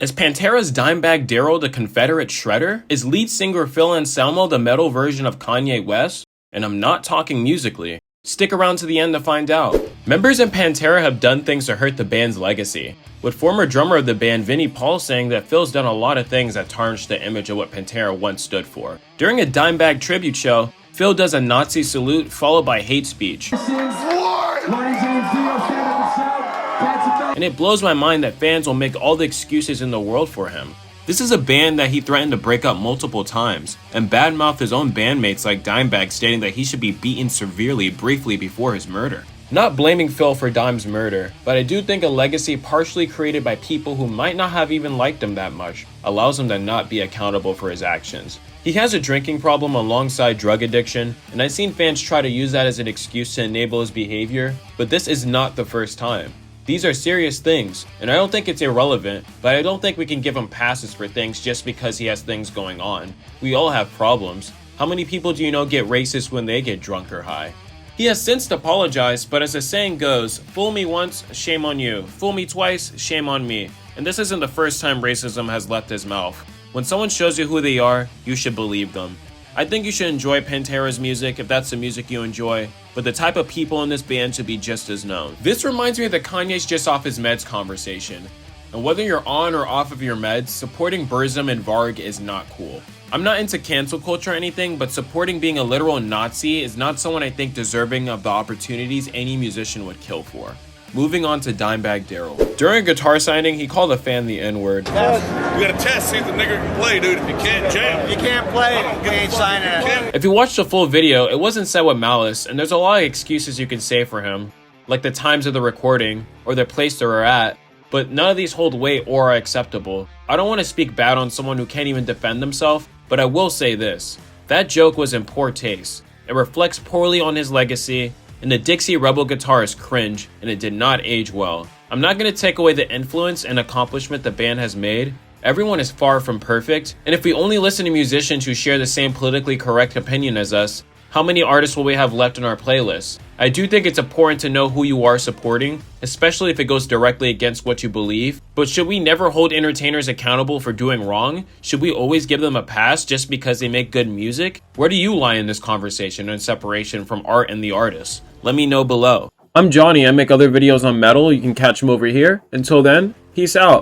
Is Pantera's Dimebag Darrell the Confederate Shredder? Is lead singer Phil Anselmo the metal version of Kanye West? And I'm not talking musically. Stick around to the end to find out. Members in Pantera have done things to hurt the band's legacy, with former drummer of the band Vinnie Paul saying that Phil's done a lot of things that tarnish the image of what Pantera once stood for. During a Dimebag tribute show, Phil does a Nazi salute followed by hate speech. And it blows my mind that fans will make all the excuses in the world for him. This is a band that he threatened to break up multiple times, and badmouthed his own bandmates like Dimebag, stating that he should be beaten severely briefly before his murder. Not blaming Phil for Dime's murder, but I do think a legacy partially created by people who might not have even liked him that much allows him to not be accountable for his actions. He has a drinking problem alongside drug addiction, and I've seen fans try to use that as an excuse to enable his behavior, but this is not the first time. These are serious things, and I don't think it's irrelevant, but I don't think we can give him passes for things just because he has things going on. We all have problems. How many people do you know get racist when they get drunk or high? He has since apologized, but as the saying goes, fool me once, shame on you. Fool me twice, shame on me. And this isn't the first time racism has left his mouth. When someone shows you who they are, you should believe them. I think you should enjoy Pantera's music if that's the music you enjoy, but the type of people in this band should be just as known. This reminds me of the Kanye's just off his meds conversation. And whether you're on or off of your meds, supporting Burzum and Varg is not cool. I'm not into cancel culture or anything, but supporting being a literal Nazi is not someone I think deserving of the opportunities any musician would kill for. Moving on to Dimebag Darrell. During a guitar signing, he called a fan the N-word. You gotta test, see if the nigga can play, dude. If you can't jam, you can't play it. You ain't signing it. If you watch the full video, it wasn't said with malice, and there's a lot of excuses you can say for him, like the times of the recording, or the place they were at, but none of these hold weight or are acceptable. I don't want to speak bad on someone who can't even defend themselves, but I will say this. That joke was in poor taste. It reflects poorly on his legacy, and the Dixie Rebel guitar is cringe, and it did not age well. I'm not going to take away the influence and accomplishment the band has made. Everyone is far from perfect, and if we only listen to musicians who share the same politically correct opinion as us, how many artists will we have left in our playlist? I do think it's important to know who you are supporting, especially if it goes directly against what you believe. But should we never hold entertainers accountable for doing wrong? Should we always give them a pass just because they make good music? Where do you lie in this conversation and separation from art and the artist? Let me know below. I'm Johnny, I make other videos on metal, you can catch them over here. Until then, peace out.